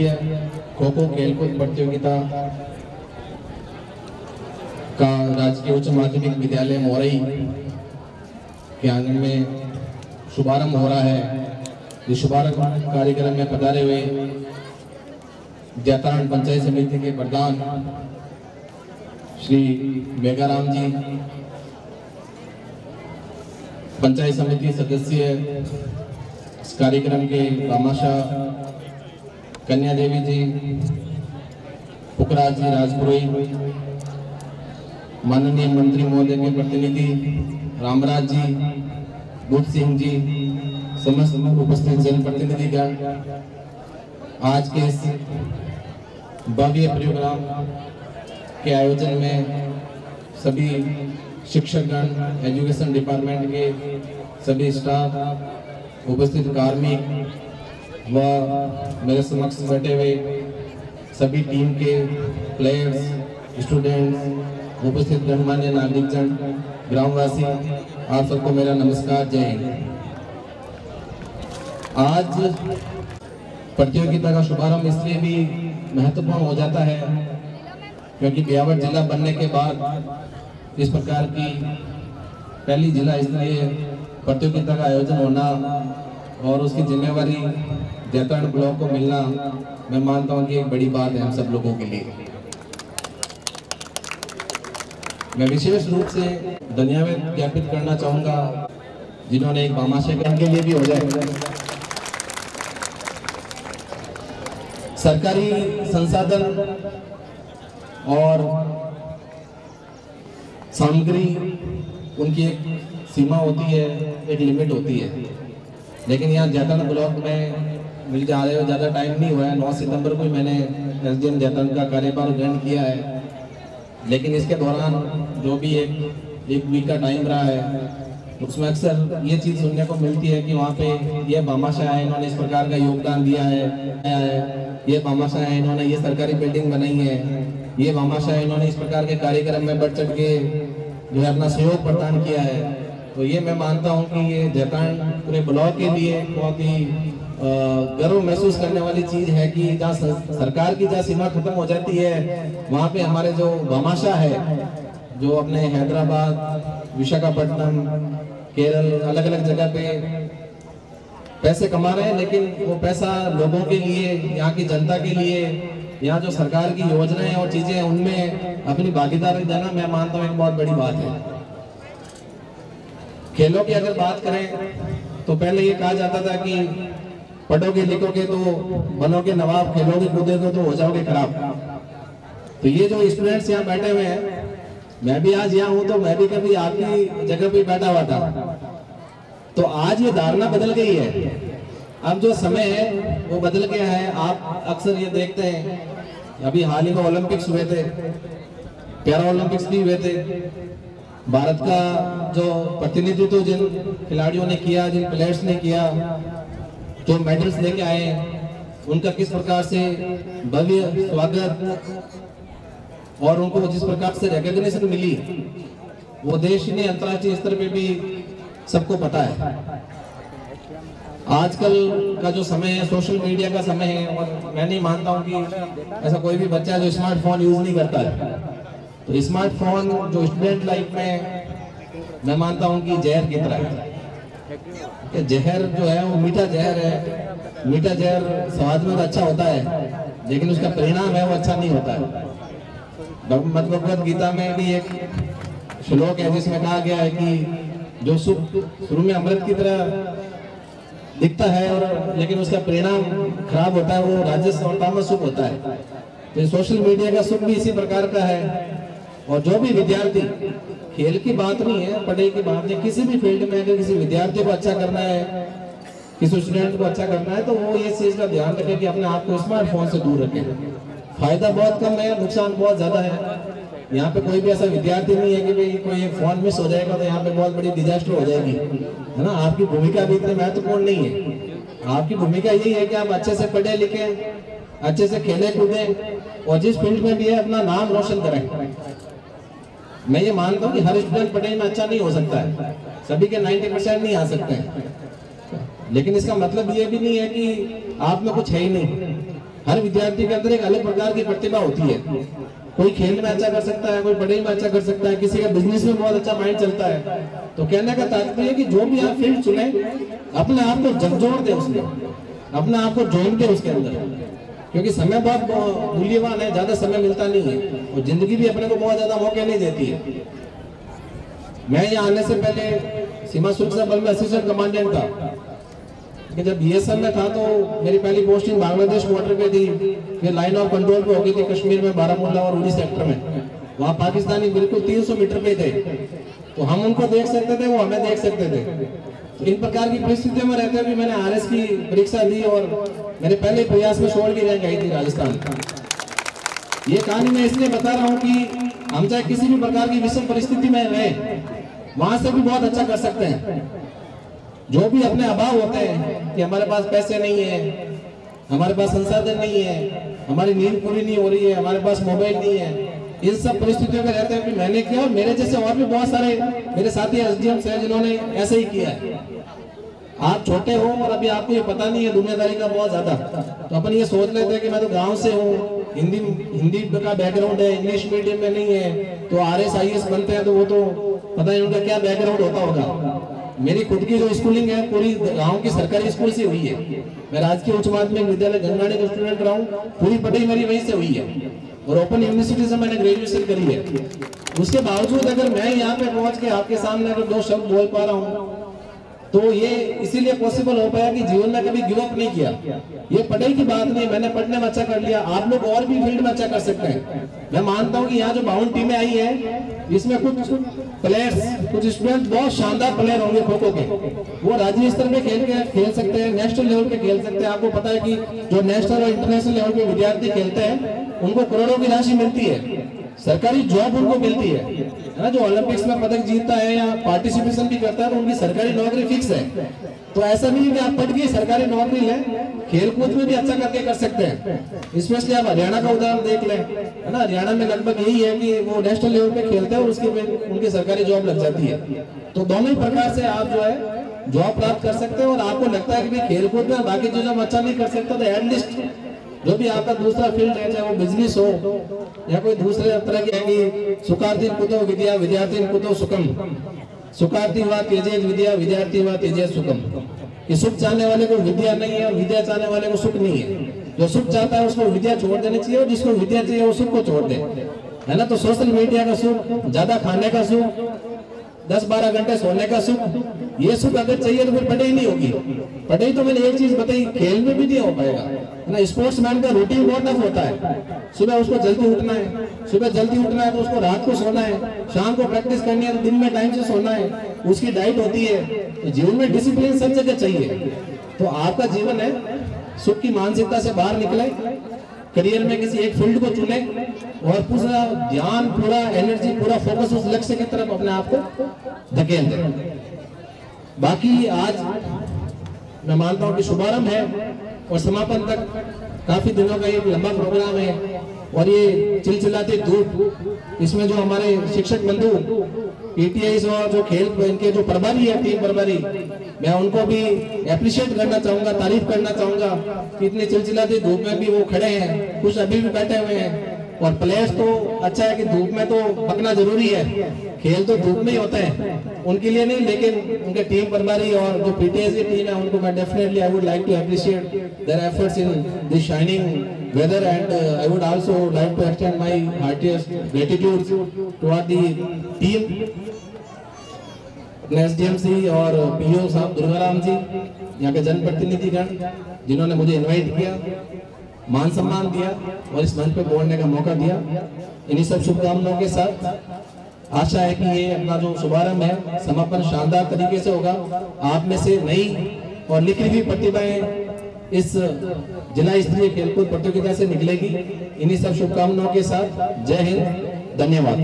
स्तरीय खो खो खेलकूद प्रतियोगिता का राजकीय उच्च माध्यमिक विद्यालय मोरई के आंगन में शुभारंभ हो रहा है। इस शुभारंभ कार्यक्रम में पधारे हुए जैतारण पंचायत समिति के प्रधान श्री मेघाराम जी, पंचायत समिति सदस्य इस कार्यक्रम के भामाशाह कन्या देवी जी, पुखराज जी राजपुरोहित, माननीय मंत्री महोदय के प्रतिनिधि रामराज जी, बुद्ध सिंह जी, समस्त उपस्थित जनप्रतिनिधिगण, आज के इस भव्य प्रोग्राम के आयोजन में सभी शिक्षकगण, एजुकेशन डिपार्टमेंट के सभी स्टाफ, उपस्थित कार्मिक व मेरे समक्ष बैठे हुए सभी टीम के प्लेयर्स, स्टूडेंट्स, उपस्थित गणमान्य नागरिकजन, ग्रामवासी, आप सबको मेरा नमस्कार, जय हिंद। आज प्रतियोगिता का शुभारंभ इसलिए भी महत्वपूर्ण हो जाता है क्योंकि ब्यावर जिला बनने के बाद इस प्रकार की पहली जिला स्तरीय प्रतियोगिता का आयोजन होना और उसकी जिम्मेवारी जैतारण ब्लॉक को मिलना, मैं मानता हूं कि एक बड़ी बात है हम सब लोगों के लिए। मैं विशेष रूप से धन्यवाद ज्ञापित करना चाहूंगा जिन्होंने एक भामाशाह के लिए भी हो जाए। सरकारी संसाधन और सामग्री उनकी एक सीमा होती है, एक लिमिट होती है, लेकिन यहाँ जैतारण ब्लॉक में मिल जा रहे हो, ज़्यादा टाइम नहीं हुआ है। 9 सितंबर को मैंने एसडीएम जैतारण का कार्यभार ग्रहण किया है, लेकिन इसके दौरान जो भी एक वीक का टाइम रहा है उसमें अक्सर ये चीज़ सुनने को मिलती है कि वहाँ पे ये भामाशाह है, इन्होंने इस प्रकार का योगदान दिया है, ये भामाशाह है, इन्होंने ये सरकारी बिल्डिंग बनाई है, ये भामाशाह है, इन्होंने इस प्रकार के कार्यक्रम में बढ़ चढ़ के जो है अपना सहयोग प्रदान किया है। तो ये मैं मानता हूँ कि ये जैतारण पूरे ब्लॉक के लिए बहुत ही गर्व महसूस करने वाली चीज है कि जहाँ सरकार की जहाँ सीमा खत्म हो जाती है वहाँ पे हमारे जो भामाशाह है, जो अपने हैदराबाद, विशाखापट्टनम, केरल, अलग अलग जगह पे पैसे कमा रहे हैं, लेकिन वो पैसा लोगों के लिए, यहाँ की जनता के लिए, यहाँ जो सरकार की योजनाएं और चीजें हैं उनमें अपनी भागीदारी देना, मैं मानता हूँ एक बहुत बड़ी बात है। खेलों की अगर बात करें तो पहले ये कहा जाता था कि पढ़ोगे लिखोगे तो बनोगे नवाब, खेलोगे कूदोगे तो हो जाओगे खराब। तो ये जो स्टूडेंट्स यहाँ बैठे हुए हैं, मैं भी आज यहाँ हूँ तो मैं भी कभी आपकी जगह पे बैठा हुआ था, तो आज ये धारणा बदल गई है। अब जो समय है वो बदल गया है। आप अक्सर ये देखते हैं, अभी हाल ही में ओलंपिक्स हुए थे, पैरा ओलंपिक्स भी हुए थे। भारत का जो प्रतिनिधित्व जिन खिलाड़ियों ने किया, जिन प्लेयर्स ने किया, जो मेडल्स लेके आए, उनका किस प्रकार से भव्य स्वागत और उनको जिस प्रकार से रिकॉग्निशन मिली, वो देश ने अंतर्राष्ट्रीय स्तर पे भी सबको पता है। आजकल का जो समय है सोशल मीडिया का समय है, और मैं नहीं मानता हूँ कि ऐसा कोई भी बच्चा जो स्मार्टफोन यूज नहीं करता है। तो स्मार्टफोन जो स्टूडेंट लाइफ में, मैं मानता हूँ कि जहर की तरह है। जहर जो है वो मीठा जहर है। मीठा जहर स्वाद में तो अच्छा होता है, लेकिन उसका परिणाम है वो अच्छा नहीं होता है। भगवद गीता में भी एक श्लोक है जिसमें कहा गया है कि जो सुख शुरू में अमृत की तरह दिखता है और लेकिन उसका परिणाम खराब होता है, वो राजस और तामस सुख होता है। तो सोशल मीडिया का सुख भी इसी प्रकार का है। और जो भी विद्यार्थी, खेल की बात नहीं है, पढ़ाई की बात नहीं, किसी भी फील्ड में अगर किसी विद्यार्थी को अच्छा करना है, किसी स्टूडेंट को अच्छा करना है, तो वो ये चीज का ध्यान रखे कि अपने आप को स्मार्टफोन से दूर रखे। फायदा बहुत कम है, नुकसान बहुत ज्यादा है। यहाँ पे कोई भी ऐसा विद्यार्थी नहीं है कि भाई कोई एक फोन मिस हो जाएगा तो यहाँ पे बहुत बड़ी डिजास्टर हो जाएगी, है ना। आपकी भूमिका भी इतनी महत्वपूर्ण नहीं है। आपकी भूमिका यही है कि आप अच्छे से पढ़े लिखे, अच्छे से खेले कूदें और जिस फील्ड में भी है अपना नाम रोशन करें। मैं ये मानता हूँ कि हर स्टूडेंट पढ़ाई में अच्छा नहीं हो सकता है, सभी के 90% नहीं आ सकते हैं, लेकिन इसका मतलब ये भी नहीं है कि आप में कुछ है ही नहीं। हर विद्यार्थी के अंदर एक अलग प्रकार की प्रतिभा होती है। कोई खेल में अच्छा कर सकता है, कोई पढ़ाई में अच्छा कर सकता है, किसी का बिजनेस में बहुत अच्छा माइंड चलता है। तो कहने का तात्पर्य है कि जो भी आप फील्ड चुने, अपने आप को झकझोर दे उसमें, अपने आप को जोड़ दे उसके अंदर, क्योंकि समय बहुत मूल्यवान है, ज्यादा समय मिलता नहीं है और जिंदगी भी अपने को बहुत ज्यादा मौके नहीं देती है। मैं यहाँ आने से पहले सीमा सुरक्षा बल में असिस्टेंट कमांडेंट था, जब बीएसएफ में था तो मेरी पहली पोस्टिंग बांग्लादेश बॉर्डर पे थी, फिर लाइन ऑफ कंट्रोल पे हो गई थी कश्मीर में, बारामूला और उड़ी सेक्टर में। वहाँ पाकिस्तानी बिल्कुल 300 मीटर पे थे, तो हम उनको देख सकते थे, वो हमें देख सकते थे। तो इन प्रकार की परिस्थितियों में रहते हुए मैंने आरएस की परीक्षा दी और मेरे पहले प्रयास में शोर की रैंक आई थी राजस्थान। ये कहानी मैं इसलिए बता रहा हूँ कि हम चाहे किसी भी प्रकार की विषम परिस्थिति में रहे, वहां से भी बहुत अच्छा कर सकते हैं। जो भी अपने अभाव होते हैं कि हमारे पास पैसे नहीं है, हमारे पास संसाधन नहीं है, हमारी नींद पूरी नहीं हो रही है, हमारे पास मोबाइल नहीं है, इन सब परिस्थितियों में रहते हैं कि मैंने किया और मेरे जैसे और भी बहुत सारे मेरे साथी एसडीएम हैं जिन्होंने ऐसे ही किया है। आप छोटे हो और अभी आपको ये पता नहीं है दुनियादारी का बहुत ज्यादा, तो अपन ये सोच लेते हैं कि मैं तो गांव से हूँ, हिंदी का बैकग्राउंड है, इंग्लिश मीडियम में नहीं है, तो आरएस आईएएस बनते हैं, तो वो तो पता नहीं उनका क्या बैकग्राउंड होता होगा। मेरी खुद की जो स्कूलिंग है पूरी गांव की सरकारी स्कूल से हुई है। मैं राजकीय उच्च माध्यमिक विद्यालय गंगाड़ी का स्टूडेंट रहा हूँ, पूरी पढ़ाई मेरी वहीं से हुई है और ओपन यूनिवर्सिटी से मैंने ग्रेजुएशन करी है। उसके बावजूद अगर मैं यहाँ पे पहुंच के आपके सामने अगर 2 शब्द बोल पा रहा हूँ तो ये इसीलिए पॉसिबल हो पाया कि जीवन में कभी गिव अप नहीं किया। ये पढ़ाई की बात नहीं, मैंने पढ़ने में अच्छा कर लिया, आप लोग और भी फील्ड में अच्छा कर सकते हैं। मैं मानता हूँ कि यहाँ जो 52 टीमें आई है इसमें कुछ प्लेयर्स, कुछ स्टूडेंट बहुत शानदार प्लेयर होंगे खो खो के, वो राज्य स्तर पे खेल सकते हैं, नेशनल लेवल पे खेल सकते हैं। आपको पता है कि जो नेशनल और इंटरनेशनल लेवल पे विद्यार्थी खेलते हैं उनको करोड़ों की राशि मिलती है, सरकारी जॉब उनको मिलती है ना। जो ओलंपिक्स में पदक जीतता है या पार्टिसिपेशन भी करता है तो उनकी सरकारी नौकरी फिक्स है। तो ऐसा नहीं है कि आप पढ़ के सरकारी नौकरी लें, खेलकूद में भी अच्छा करके कर सकते हैं। स्पेशली आप हरियाणा का उदाहरण देख लें, है ना, हरियाणा में लगभग यही है कि वो नेशनल लेवल पे खेलते हैं और उसके उनकी सरकारी जॉब लग जाती है। तो दोनों ही प्रकार से आप जो है जॉब प्राप्त कर सकते हैं। और आपको लगता है कि खेलकूद में बाकी चीजों में अच्छा नहीं कर सकता तो एटलीस्ट जो भी आपका दूसरा फील्ड है, चाहे वो बिजनेस हो या कोई दूसरे तरह की, सुखार्थी कुतो विद्या विद्यार्थी कुतो सुखम, सुखार्थी व तेजेत विद्या विद्यार्थी व तेजेत सुखम। कि सुख चाहने वाले को विद्या नहीं है और विद्या चाहने वाले को सुख नहीं है। जो सुख चाहता है उसको विद्या छोड़ देनी चाहिए और जिसको विद्या चाहिए वो सुख को छोड़ दे, है ना। तो सोशल मीडिया का सुख, ज्यादा खाने का सुख, 10-12 घंटे सोने का सुख, ये सुख अगर चाहिए तो फिर पढ़ाई नहीं होगी। पढ़ाई तो मैंने एक चीज बताई, खेल में भी नहीं हो पाएगा, है ना। स्पोर्ट्समैन का रूटीन बहुत टफ होता है, सुबह उसको जल्दी उठना है, सुबह जल्दी उठना है तो उसको रात को सोना है, शाम को प्रैक्टिस करनी है तो दिन में टाइम से सोना है, उसकी डाइट होती है। तो जीवन में डिसिप्लिन सब जगह चाहिए। तो आपका जीवन है सुख की मानसिकता से बाहर निकले, करियर में किसी एक फील्ड को चुने और पूरा ध्यान, पूरा एनर्जी, पूरा फोकस उस लक्ष्य की तरफ अपने आप को धकेल दे। बाकी आज मैं मानता हूं कि शुभारंभ है और समापन तक काफी दिनों का एक लंबा प्रोग्राम है। और ये चिलचिलाती धूप, इसमें जो हमारे शिक्षक बंधु पीटीआई और जो खेल इनके जो प्रभारी है, टीम प्रभारी, मैं उनको भी एप्रिशिएट करना चाहूंगा, तारीफ करना चाहूंगा कि इतनी चिलचिलाती धूप में भी वो खड़े हैं, कुछ अभी भी बैठे हुए हैं। और प्लेयर्स तो अच्छा है कि धूप में तो पकना जरूरी है, खेल तो धूप में ही होते हैं, उनके लिए नहीं, लेकिन उनके टीम प्रभारी और जो पीटीआई की टीम है उनको मैं definitely I would like to appreciate their efforts in this shining weather and I would also like to extend my heartiest gratitude toward the team, SDMC और PO साहब दुर्गाराम जी, यहाँ के जनप्रतिनिधिगण जिन्होंने मुझे इनवाइट किया, मान सम्मान दिया और इस मंच पे बोलने का मौका दिया। इन्हीं सब शुभकामनाओं के साथ आशा है कि ये अपना जो शुभारंभ है, समापन शानदार तरीके से होगा। आप में से नई और निखरी हुई प्रतिभाएं इस जिला स्तरीय खेलकूद प्रतियोगिता से निकलेगी। इन्हीं सब शुभकामनाओं के साथ जय हिंद, धन्यवाद।